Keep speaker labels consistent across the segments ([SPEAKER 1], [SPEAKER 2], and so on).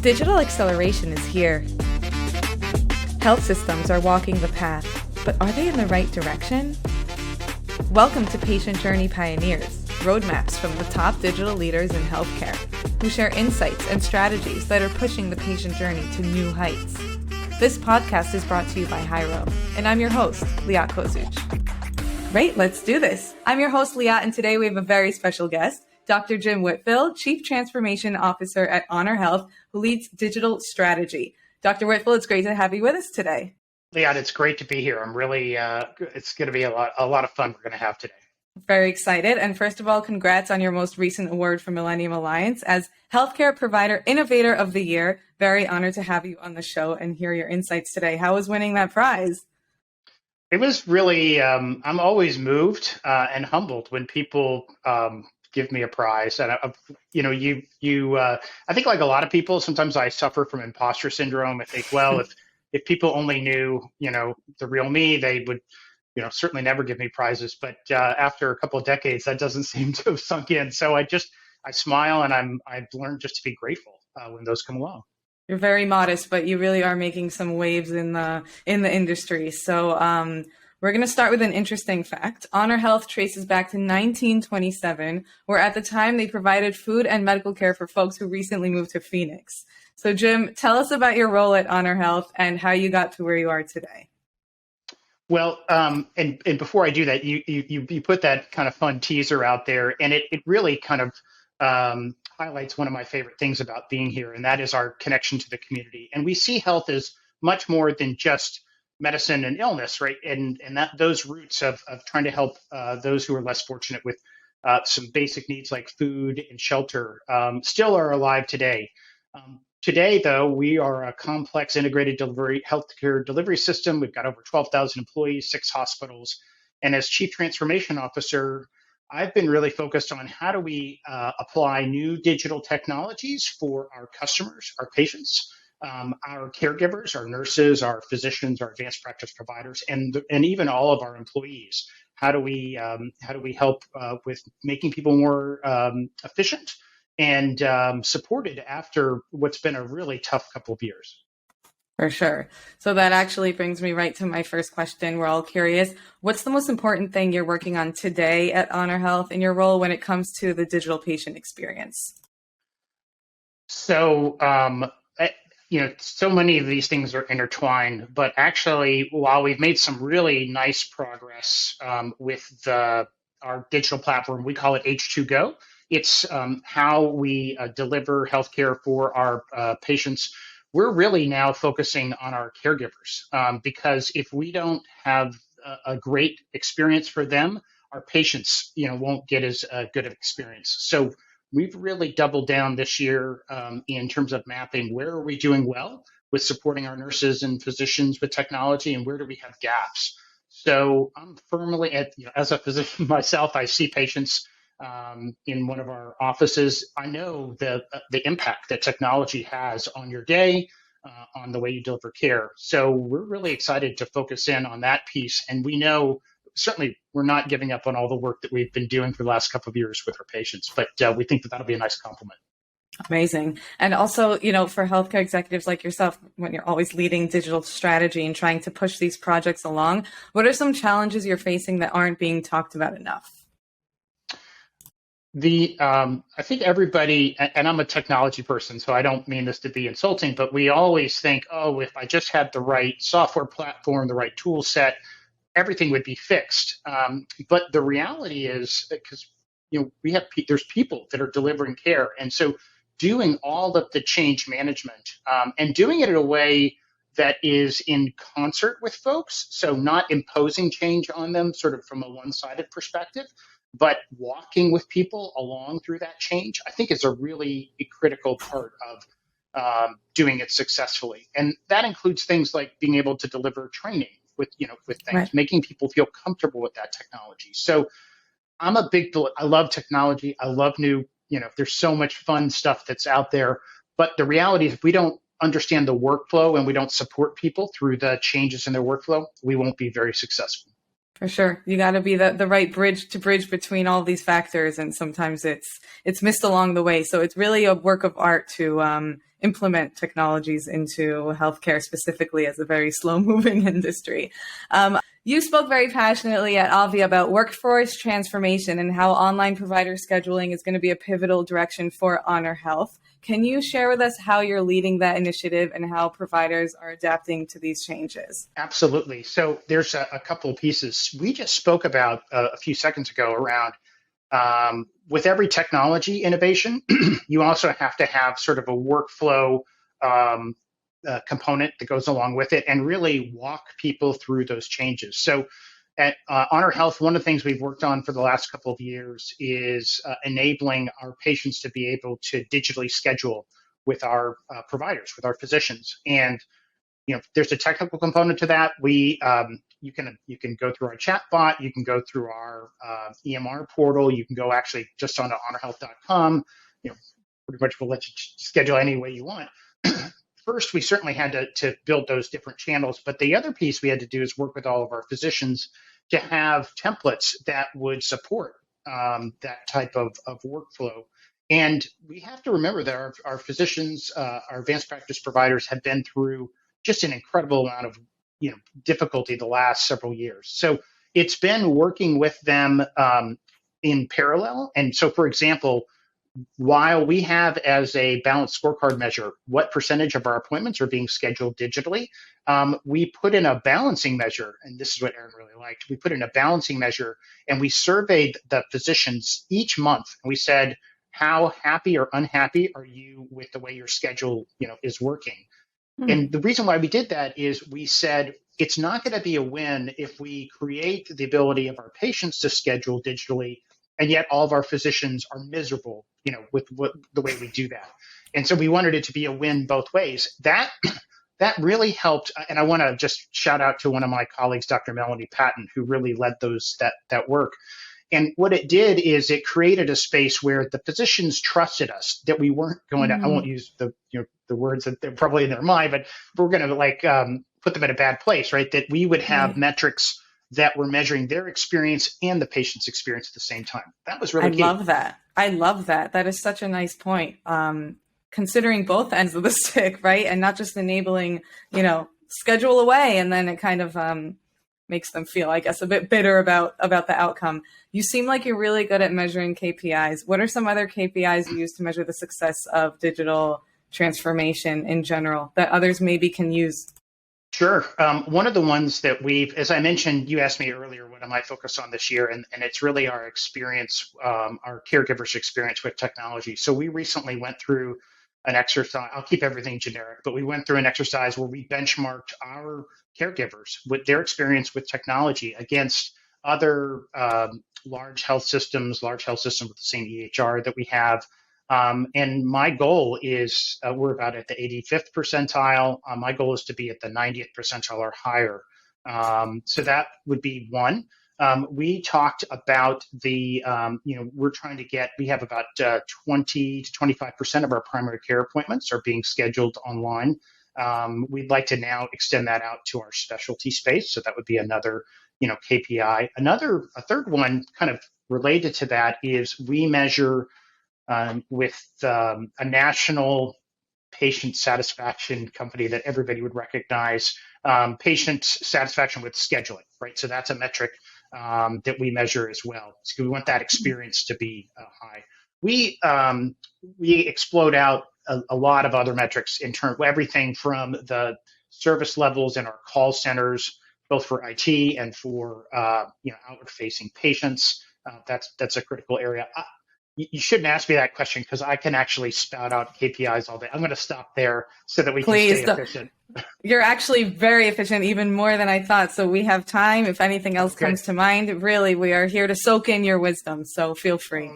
[SPEAKER 1] Digital acceleration is here. Health systems are walking the path, but are they in the right direction? Welcome to Patient Journey Pioneers, roadmaps from the top digital leaders in healthcare, who share insights and strategies that are pushing the patient journey to new heights. This podcast is brought to you by Hyro, and I'm your host, Liat Kozuch. Great, let's do this. I'm your host, Liat, and today we have a very special guest, Dr. Jim Whitfill, Chief Transformation Officer at HonorHealth, who leads digital strategy. Dr. Whitfill, it's great to have you with us today.
[SPEAKER 2] Liat, it's great to be here. I'm really, it's going to be a lot of fun we're going to have today.
[SPEAKER 1] Very excited. And first of all, congrats on your most recent award from Millennium Alliance as Healthcare Provider Innovator of the Year. Very honored to have you on the show and hear your insights today. How was winning that prize?
[SPEAKER 2] It was really, I'm always moved and humbled when people give me a prize. And, I think like a lot of people, sometimes I suffer from imposter syndrome. I think, well, if people only knew, the real me, they would, certainly never give me prizes. But after a couple of decades, that doesn't seem to have sunk in. So I smile and I've learned just to be grateful when those come along.
[SPEAKER 1] You're very modest, but you really are making some waves in the industry. So we're going to start with an interesting fact. HonorHealth traces back to 1927, where at the time they provided food and medical care for folks who recently moved to Phoenix. So Jim, tell us about your role at HonorHealth and how you got to where you are today.
[SPEAKER 2] Well, and before I do that, you put that kind of fun teaser out there, and it really kind of highlights one of my favorite things about being here, and that is our connection to the community. And we see health as much more than just medicine and illness, right? And that those roots of trying to help those who are less fortunate with some basic needs like food and shelter still are alive today. Today, though, we are a complex integrated healthcare delivery system. We've got over 12,000 employees, 6 hospitals. And as Chief Transformation Officer, I've been really focused on how do we apply new digital technologies for our customers, our patients, our caregivers, our nurses, our physicians, our advanced practice providers, and even all of our employees. How do we help with making people more efficient and supported after what's been a really tough couple of years?
[SPEAKER 1] For sure. So that actually brings me right to my first question. We're all curious. What's the most important thing you're working on today at HonorHealth in your role when it comes to the digital patient experience?
[SPEAKER 2] So, so many of these things are intertwined, but actually, while we've made some really nice progress with our digital platform, we call it H2Go. It's how we deliver healthcare for our patients. We're really now focusing on our caregivers because if we don't have a great experience for them, our patients, won't get as good of experience. So we've really doubled down this year in terms of mapping where are we doing well with supporting our nurses and physicians with technology, and where do we have gaps. So I'm firmly as a physician myself, I see patients in one of our offices. I know the impact that technology has on your day, on the way you deliver care. So we're really excited to focus in on that piece. And we know certainly we're not giving up on all the work that we've been doing for the last couple of years with our patients, but we think that that'll be a nice compliment.
[SPEAKER 1] Amazing. And also, for healthcare executives like yourself, when you're always leading digital strategy and trying to push these projects along, what are some challenges you're facing that aren't being talked about enough?
[SPEAKER 2] I think everybody, and I'm a technology person, so I don't mean this to be insulting, but we always think, if I just had the right software platform, the right tool set, everything would be fixed. But the reality is, because there's people that are delivering care, and so doing all of the change management and doing it in a way that is in concert with folks, so not imposing change on them, sort of from a one-sided perspective, but walking with people along through that change, I think is a really critical part of doing it successfully. And that includes things like being able to deliver training with things, right, making people feel comfortable with that technology. So I love technology. I love new, there's so much fun stuff that's out there. But the reality is if we don't understand the workflow and we don't support people through the changes in their workflow, we won't be very successful.
[SPEAKER 1] For sure. You got to be the right bridge between all these factors. And sometimes it's missed along the way. So it's really a work of art to implement technologies into healthcare, specifically as a very slow moving industry. You spoke very passionately at Avi about workforce transformation and how online provider scheduling is going to be a pivotal direction for HonorHealth. Can you share with us how you're leading that initiative and how providers are adapting to these changes?
[SPEAKER 2] Absolutely. So there's a couple of pieces. We just spoke about a few seconds ago around with every technology innovation, you also have to have sort of a workflow component that goes along with it and really walk people through those changes. So at HonorHealth, one of the things we've worked on for the last couple of years is enabling our patients to be able to digitally schedule with our providers, with our physicians. And there's a technical component to that. You can go through our chat bot, you can go through our EMR portal, you can go actually just onto HonorHealth.com. Pretty much we'll let you schedule any way you want. First, we certainly had to build those different channels, but the other piece we had to do is work with all of our physicians to have templates that would support that type of workflow. And we have to remember that our physicians, our advanced practice providers have been through just an incredible amount of difficulty the last several years. So it's been working with them in parallel. And so, for example, while we have as a balanced scorecard measure what percentage of our appointments are being scheduled digitally, we put in a balancing measure, and this is what Aaron really liked. We put in a balancing measure, and we surveyed the physicians each month, and we said, how happy or unhappy are you with the way your schedule is working? And the reason why we did that is we said it's not going to be a win if we create the ability of our patients to schedule digitally, and yet all of our physicians are miserable, with the way we do that. And so we wanted it to be a win both ways. That really helped. And I want to just shout out to one of my colleagues, Dr. Melanie Patton, who really led that work. And what it did is it created a space where the physicians trusted us that we weren't going to, I won't use the words that they're probably in their mind, but we're going to put them in a bad place, right? That we would have metrics that were measuring their experience and the patient's experience at the same time. That was really key.
[SPEAKER 1] I love that. That is such a nice point. Considering both ends of the stick, right? And not just enabling, schedule away, and then it kind of makes them feel, I guess, a bit bitter about the outcome. You seem like you're really good at measuring KPIs. What are some other KPIs you use to measure the success of digital transformation in general that others maybe can use?
[SPEAKER 2] Sure. One of the ones that as I mentioned, you asked me earlier, what I might focus on this year, and it's really our experience, our caregivers' experience with technology. So we recently went through an exercise, I'll keep everything generic, but we went through an exercise where we benchmarked our caregivers with their experience with technology against other large health systems with the same EHR that we have. And my goal is, we're about at the 85th percentile. My goal is to be at the 90th percentile or higher. So that would be one. We talked about we have about 20 to 25% of our primary care appointments are being scheduled online. We'd like to now extend that out to our specialty space. So that would be another, KPI. A third one kind of related to that is we measure with a national patient satisfaction company that everybody would recognize, patient satisfaction with scheduling, right? So that's a metric that we measure as well. So we want that experience to be high. We explode out a lot of other metrics in terms of everything from the service levels in our call centers, both for IT and for outward-facing patients. That's a critical area. You shouldn't ask me that question because I can actually spout out KPIs all day. I'm going to stop there so that we can stay efficient. You're
[SPEAKER 1] actually very efficient, even more than I thought. So we have time. If anything else comes to mind, really, we are here to soak in your wisdom. So feel free.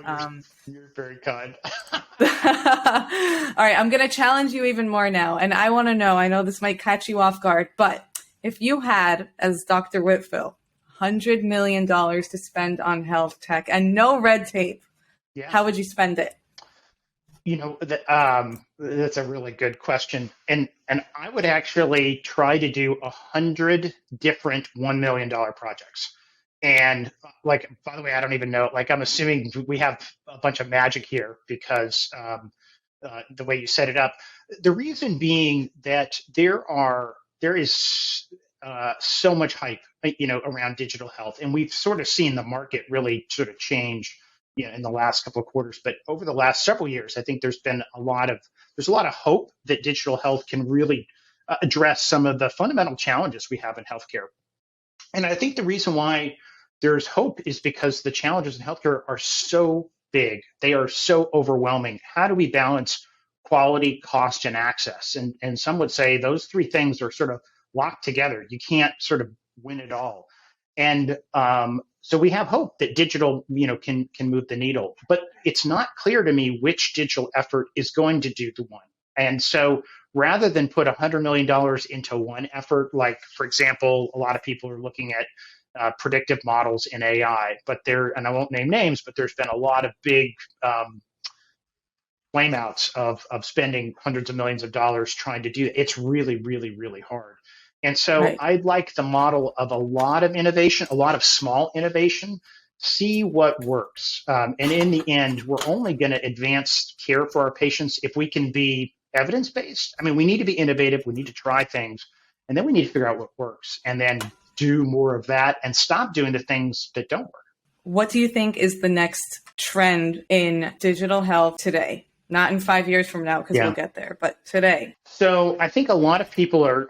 [SPEAKER 2] You're very kind.
[SPEAKER 1] All right. I'm going to challenge you even more now. And I want to know, I know this might catch you off guard, but if you had, as Dr. Whitfill, $100 million to spend on health tech and no red tape, how would you spend it?
[SPEAKER 2] That's a really good question, and I would actually try to do 100 different $1 million projects. And like, by the way, I don't even know. Like, I'm assuming we have a bunch of magic here because the way you set it up. The reason being that there is so much hype, around digital health, and we've sort of seen the market really sort of change, in the last couple of quarters. But over the last several years, I think there's a lot of hope that digital health can really address some of the fundamental challenges we have in healthcare. And I think the reason why there's hope is because the challenges in healthcare are so big. They are so overwhelming. How do we balance quality, cost, and access? And some would say those three things are sort of locked together. You can't sort of win it all. And so we have hope that digital, can move the needle. But it's not clear to me which digital effort is going to do the one. And so rather than put $100 million into one effort, like, for example, a lot of people are looking at predictive models in AI, and I won't name names, but there's been a lot of big flameouts of spending hundreds of millions of dollars trying to do it. It's really, really, really hard. And so
[SPEAKER 1] Right.
[SPEAKER 2] I'd like the model of a lot of innovation, a lot of small innovation, see what works. And in the end, we're only going to advance care for our patients if we can be evidence-based. I mean, we need to be innovative. We need to try things. And then we need to figure out what works and then do more of that and stop doing the things that don't work.
[SPEAKER 1] What do you think is the next trend in digital health today? Not in 5 years from now, because we'll get there, but today.
[SPEAKER 2] So I think a lot of people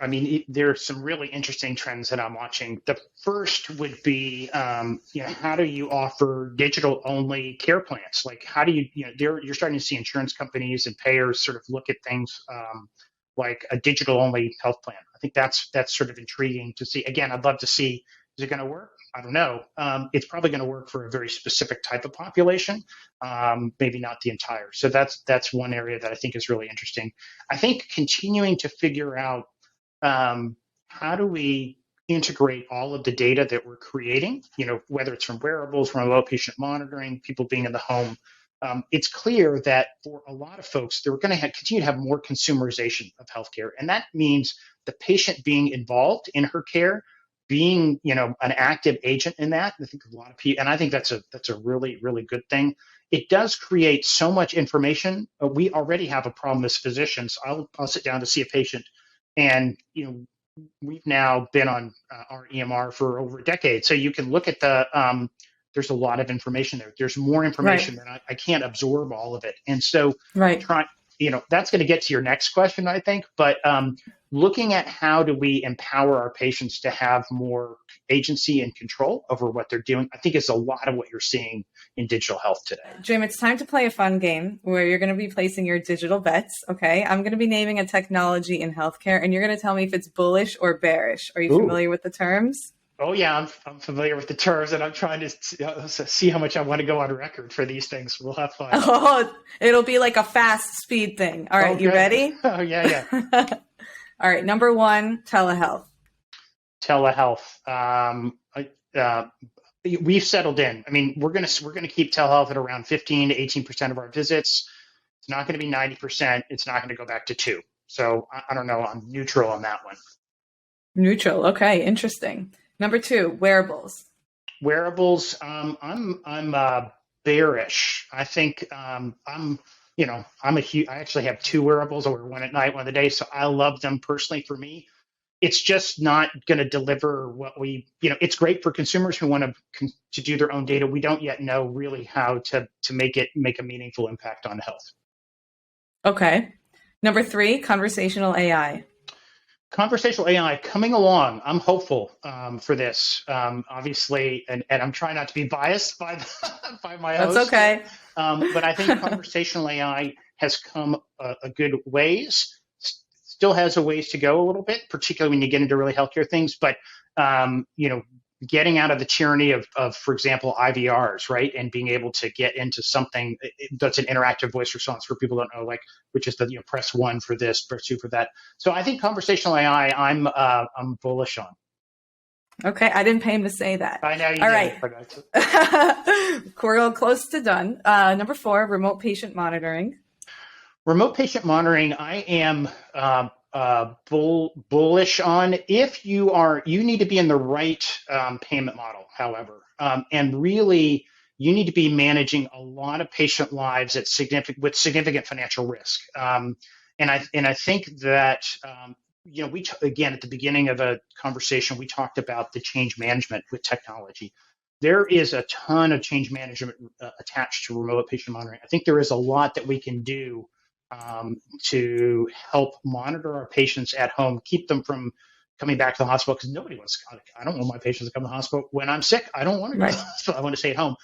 [SPEAKER 2] there's some really interesting trends that I'm watching. The first would be, how do you offer digital only care plans? Like, how do you're starting to see insurance companies and payers sort of look at things like a digital only health plan. I think that's sort of intriguing to see. Again, I'd love to see, is it going to work? I don't know. It's probably going to work for a very specific type of population, maybe not the entire. So that's one area that I think is really interesting. I think continuing to figure out how do we integrate all of the data that we're creating, whether it's from wearables, from remote patient monitoring, people being in the home. It's clear that for a lot of folks, they're going to continue to have more consumerization of healthcare. And that means the patient being involved in her care, being, an active agent in that. I think a lot of people, and I think that's a really, really good thing. It does create so much information. We already have a problem as physicians. I'll sit down to see a patient, and we've now been on our EMR for over a decade. So you can look at there's a lot of information there. There's more information than I can't absorb all of it, and so that's going to get to your next question, I think. But looking at how do we empower our patients to have more agency and control over what they're doing, I think is a lot of what you're seeing in digital health today.
[SPEAKER 1] Jim, it's time to play a fun game where you're going to be placing your digital bets. Okay. I'm going to be naming a technology in healthcare, and you're going to tell me if it's bullish or bearish. Are you familiar with the terms?
[SPEAKER 2] Oh, yeah, I'm familiar with the terms, and I'm trying to see how much I want to go on record for these things. We'll have fun.
[SPEAKER 1] Oh, it'll be like a fast speed thing. All right, you ready?
[SPEAKER 2] Oh, yeah.
[SPEAKER 1] All right, number one, telehealth.
[SPEAKER 2] We've settled in. I mean, we're gonna keep telehealth at around 15 to 18% of our visits. It's not going to be 90%. It's not going to go back to 2. So I don't know. I'm neutral on that one.
[SPEAKER 1] Neutral. Okay, interesting. Number two, wearables.
[SPEAKER 2] Wearables. I'm bearish. I think I actually have 2 wearables. I wear one at night, one of the day. So I love them personally. For me, it's just not going to deliver what it's great for consumers who want to do their own data. We don't yet know really how to make a meaningful impact on health.
[SPEAKER 1] Okay. Number 3, conversational AI.
[SPEAKER 2] Conversational AI coming along. I'm hopeful for this, obviously, and I'm trying not to be biased by my host.
[SPEAKER 1] That's okay.
[SPEAKER 2] But I think conversational AI has come a good ways. Still has a ways to go a little bit, particularly when you get into really healthcare things. But getting out of the tyranny of, for example, IVRs, right, and being able to get into something that's an interactive voice response for people who don't know, like, which is the press 1 for this, press 2 for that. So I think conversational AI, I'm bullish on.
[SPEAKER 1] Okay, I didn't pay him to say that.
[SPEAKER 2] I know you did.
[SPEAKER 1] Right. We're close to done. Number 4, remote patient monitoring.
[SPEAKER 2] Remote patient monitoring, I am bullish on. If you need to be in the right payment model, however, and really you need to be managing a lot of patient lives with significant financial risk. And I think that again at the beginning of a conversation we talked about the change management with technology. There is a ton of change management attached to remote patient monitoring. I think there is a lot that we can do to help monitor our patients at home, keep them from coming back to the hospital, because nobody wants to. I don't want my patients to come to the hospital when I'm sick. I don't want to go to the hospital. I want to stay at home.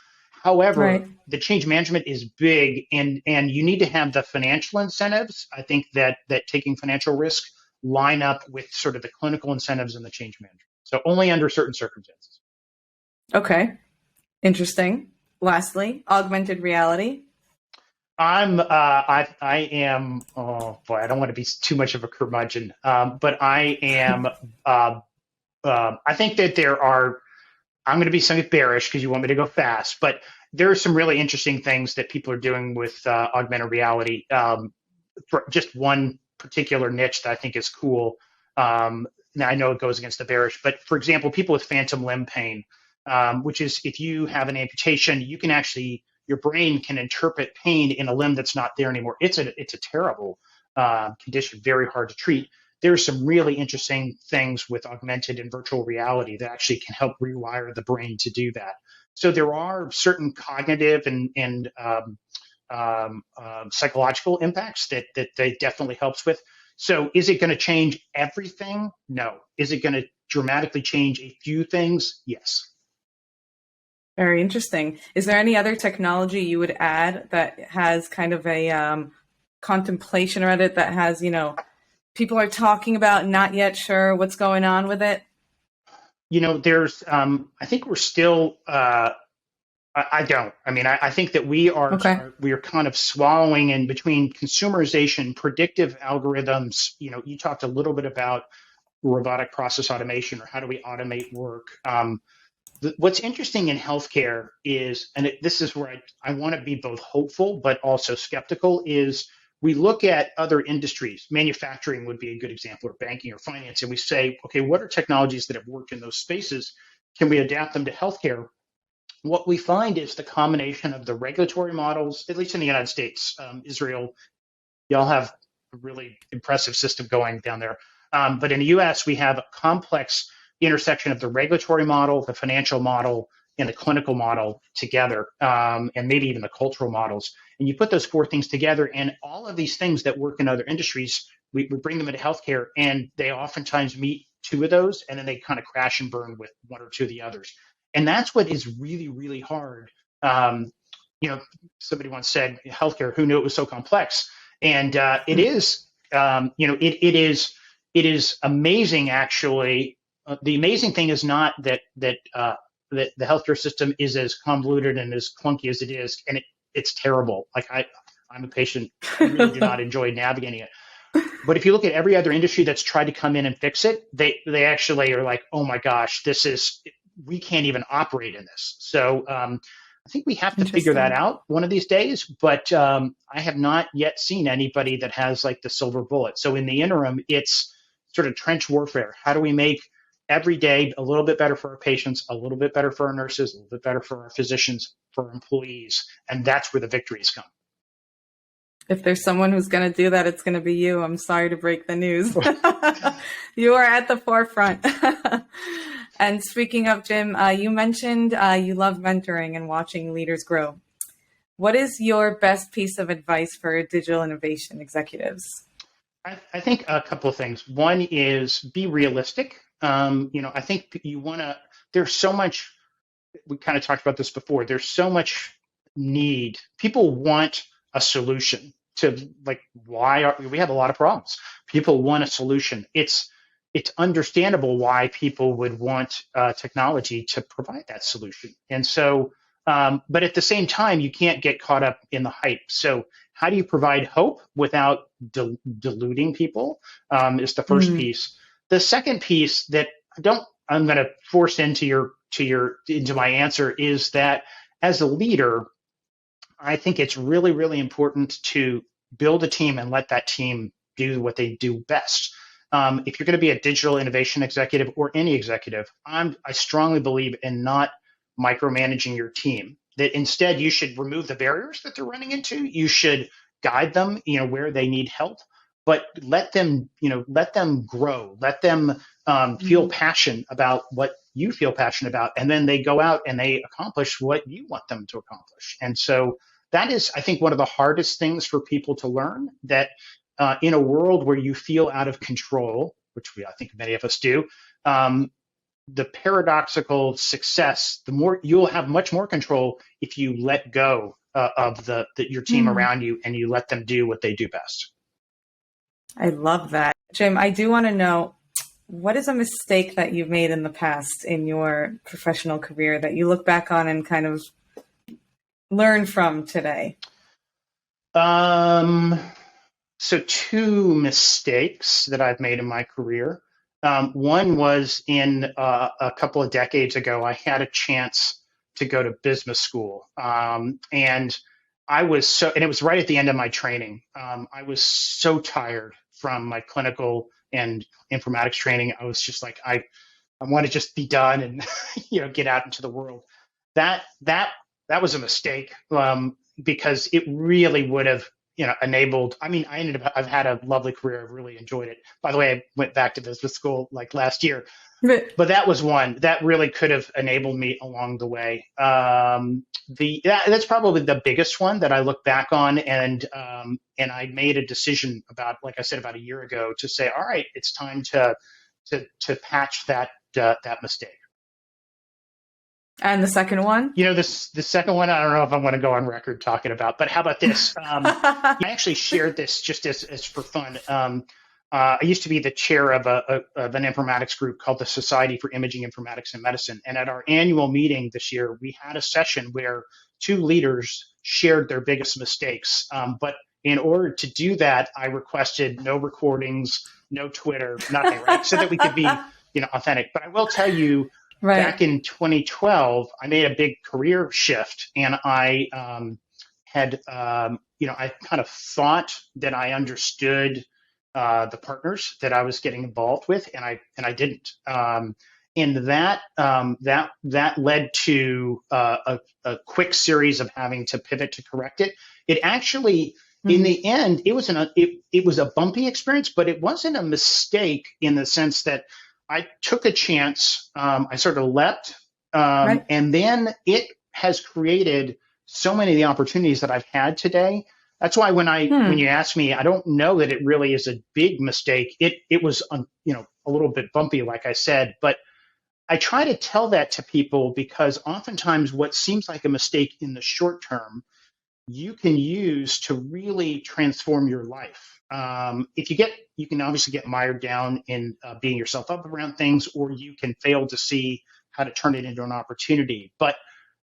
[SPEAKER 2] However, the change management is big, and you need to have the financial incentives. I think that taking financial risk line up with sort of the clinical incentives and the change management. So only under certain circumstances.
[SPEAKER 1] Okay. Interesting. Lastly, augmented reality.
[SPEAKER 2] I am, oh boy, I don't want to be too much of a curmudgeon, but I am, I think that I'm going to be somewhat bearish because you want me to go fast, but there are some really interesting things that people are doing with augmented reality. For just one particular niche that I think is cool. Now I know it goes against the bearish, but for example, people with phantom limb pain, which is if you have an amputation, you can actually, your brain can interpret pain in a limb that's not there anymore. It's a terrible condition, very hard to treat. There's some really interesting things with augmented and virtual reality that actually can help rewire the brain to do that. So there are certain cognitive and psychological impacts that they definitely helps with. So is it going to change everything? No. Is it going to dramatically change a few things? Yes.
[SPEAKER 1] Very interesting. Is there any other technology you would add that has kind of a contemplation around it that has, people are talking about, not yet sure what's going on with it?
[SPEAKER 2] There's, I think we're still, I don't. I mean, I think that we are kind of swallowing in between consumerization, predictive algorithms. You talked a little bit about robotic process automation or how do we automate work. What's interesting in healthcare is, and this is where I want to be both hopeful but also skeptical, is we look at other industries. Manufacturing would be a good example, or banking or finance, and we say, okay, what are technologies that have worked in those spaces? Can we adapt them to healthcare? What we find is the combination of the regulatory models, at least in the United States, Israel, y'all have a really impressive system going down there. But in the US, we have a complex intersection of the regulatory model, the financial model, and the clinical model together, and maybe even the cultural models. And you put those four things together, and all of these things that work in other industries, we bring them into healthcare, and they oftentimes meet two of those, and then they kind of crash and burn with one or two of the others. And that's what is really, really hard. Somebody once said, healthcare, who knew it was so complex? And it is, it is amazing, actually. The amazing thing is not that the healthcare system is as convoluted and as clunky as it is, and it's terrible. Like I'm a patient, I really do not enjoy navigating it. But if you look at every other industry that's tried to come in and fix it, they actually are like, oh my gosh, we can't even operate in this. So I think we have to figure that out one of these days, but I have not yet seen anybody that has like the silver bullet. So in the interim, it's sort of trench warfare. How do we make every day a little bit better for our patients, a little bit better for our nurses, a little bit better for our physicians, for our employees? And that's where the victories come.
[SPEAKER 1] If there's someone who's going to do that, it's going to be you. I'm sorry to break the news. You are at the forefront. And speaking of, Jim, you mentioned you love mentoring and watching leaders grow. What is your best piece of advice for digital innovation executives?
[SPEAKER 2] I think a couple of things. One is be realistic. I think there's so much, we kind of talked about this before, there's so much need. People want a solution to we have a lot of problems. People want a solution. It's understandable why people would want technology to provide that solution. And so, but at the same time, you can't get caught up in the hype. So how do you provide hope without deluding people is the first piece. The second piece that I'm going to force into my answer is that as a leader, I think it's really, really important to build a team and let that team do what they do best. If you're going to be a digital innovation executive or any executive, I strongly believe in not micromanaging your team. That instead you should remove the barriers that they're running into. You should guide them, where they need help, but let them grow. Let them feel passion about what you feel passionate about, and then they go out and they accomplish what you want them to accomplish. And so that is, I think, one of the hardest things for people to learn, that in a world where you feel out of control, which I think many of us do, the paradoxical success, the more you'll have much more control if you let go of your team around you and you let them do what they do best.
[SPEAKER 1] I love that. Jim, I do want to know, what is a mistake that you've made in the past in your professional career that you look back on and kind of learn from today?
[SPEAKER 2] So 2 mistakes that I've made in my career. One was in a couple of decades ago, I had a chance to go to business school. And it was right at the end of my training. I was so tired from my clinical and informatics training. I was just like, I want to just be done and, get out into the world. That was a mistake, because it really would have, enabled. I mean, I've had a lovely career. I've really enjoyed it. By the way, I went back to business school like last year, but that was one that really could have enabled me along the way. That's probably the biggest one that I look back on, and I made a decision about, like I said, about a year ago, to say, all right, it's time to patch that mistake.
[SPEAKER 1] And the second one?
[SPEAKER 2] The second one, I don't know if I want to go on record talking about, but how about this? I actually shared this just as for fun. I used to be the chair of an informatics group called the Society for Imaging Informatics and Medicine. And at our annual meeting this year, we had a session where 2 leaders shared their biggest mistakes. But in order to do that, I requested no recordings, no Twitter, nothing, right? So that we could be, authentic. But I will tell you, back in 2012, I made a big career shift, and I had, I kind of thought that I understood the partners that I was getting involved with, and I didn't. And that led to a quick series of having to pivot to correct it. It actually, in the end, it was a bumpy experience, but it wasn't a mistake in the sense that I took a chance. I sort of leapt, and then it has created so many of the opportunities that I've had today. That's why when you ask me, I don't know that it really is a big mistake. It was a little bit bumpy, like I said, but I try to tell that to people because oftentimes what seems like a mistake in the short term, you can use to really transform your life. You can obviously get mired down in beating yourself up around things, or you can fail to see how to turn it into an opportunity. But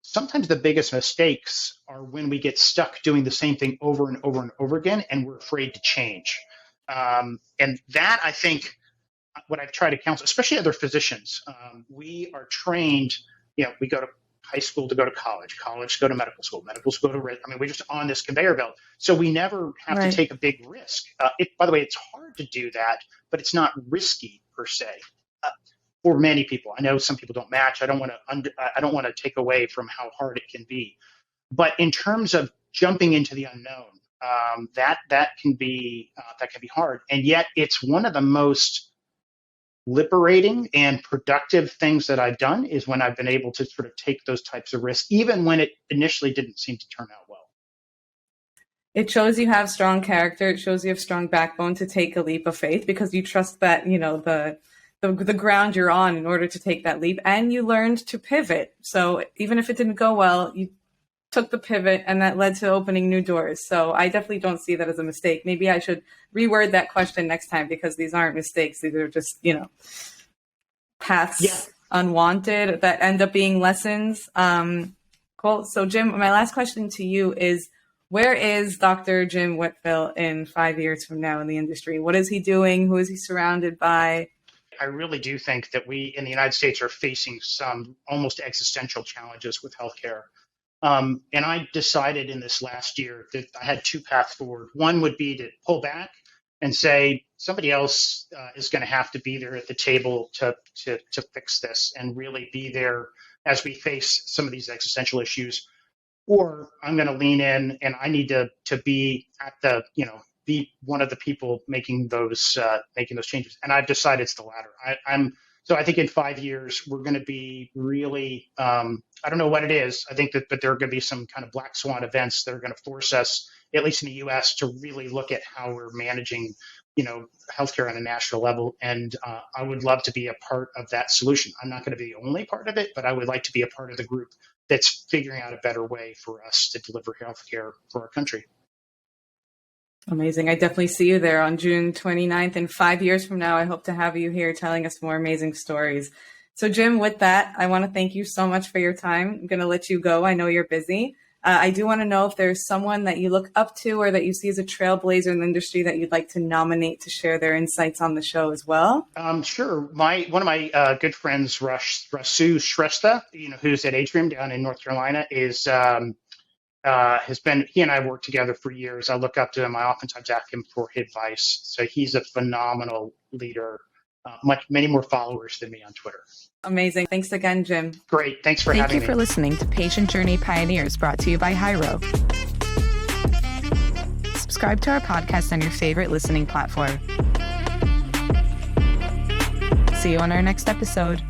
[SPEAKER 2] sometimes the biggest mistakes are when we get stuck doing the same thing over and over and over again, and we're afraid to change. And that, I think, what I've tried to counsel, especially other physicians, we are trained, we go to high school to go to college to go to medical school to go to, we're just on this conveyor belt. So we never have to take a big risk. By the way, it's hard to do that, but it's not risky per se. For many people, I know some people don't match. I don't want to take away from how hard it can be, but in terms of jumping into the unknown, that can be hard, and yet it's one of the most liberating and productive things that I've done is when I've been able to sort of take those types of risks, even when it initially didn't seem to turn out well.
[SPEAKER 1] It shows you have strong character. It shows you have strong backbone to take a leap of faith because you trust that, the ground you're on in order to take that leap, and you learned to pivot. So even if it didn't go well, you took the pivot, and that led to opening new doors. So I definitely don't see that as a mistake. Maybe I should reword that question next time, because these aren't mistakes. These are just, paths unwanted that end up being lessons. Cool. So Jim, my last question to you is, where is Dr. Jim Whitfill in 5 years from now in the industry? What is he doing? Who is he surrounded by?
[SPEAKER 2] I really do think that we in the United States are facing some almost existential challenges with healthcare. And I decided in this last year that I had two paths forward. One would be to pull back and say somebody else is going to have to be there at the table to fix this and really be there as we face some of these existential issues. Or I'm going to lean in and I need to be at the, be one of the people making those changes. And I've decided it's the latter. So I think in 5 years, we're going to be really, I don't know what it is. I think but there are going to be some kind of black swan events that are going to force us, at least in the US, to really look at how we're managing, healthcare on a national level. And I would love to be a part of that solution. I'm not going to be the only part of it, but I would like to be a part of the group that's figuring out a better way for us to deliver healthcare for our country.
[SPEAKER 1] Amazing. I definitely see you there on June 29th. And 5 years from now, I hope to have you here telling us more amazing stories. So Jim, with that, I want to thank you so much for your time. I'm going to let you go. I know you're busy. I do want to know if there's someone that you look up to or that you see as a trailblazer in the industry that you'd like to nominate to share their insights on the show as well.
[SPEAKER 2] Sure. One of my good friends, Rasu Shrestha, who's at Atrium down in North Carolina, has been, he and I have worked together for years. I look up to him. I oftentimes ask him for advice. So he's a phenomenal leader, many more followers than me on Twitter.
[SPEAKER 1] Amazing. Thanks again, Jim.
[SPEAKER 2] Great. Thanks for having me.
[SPEAKER 1] Thank you for listening to Patient Journey Pioneers, brought to you by Hyro. Subscribe to our podcast on your favorite listening platform. See you on our next episode.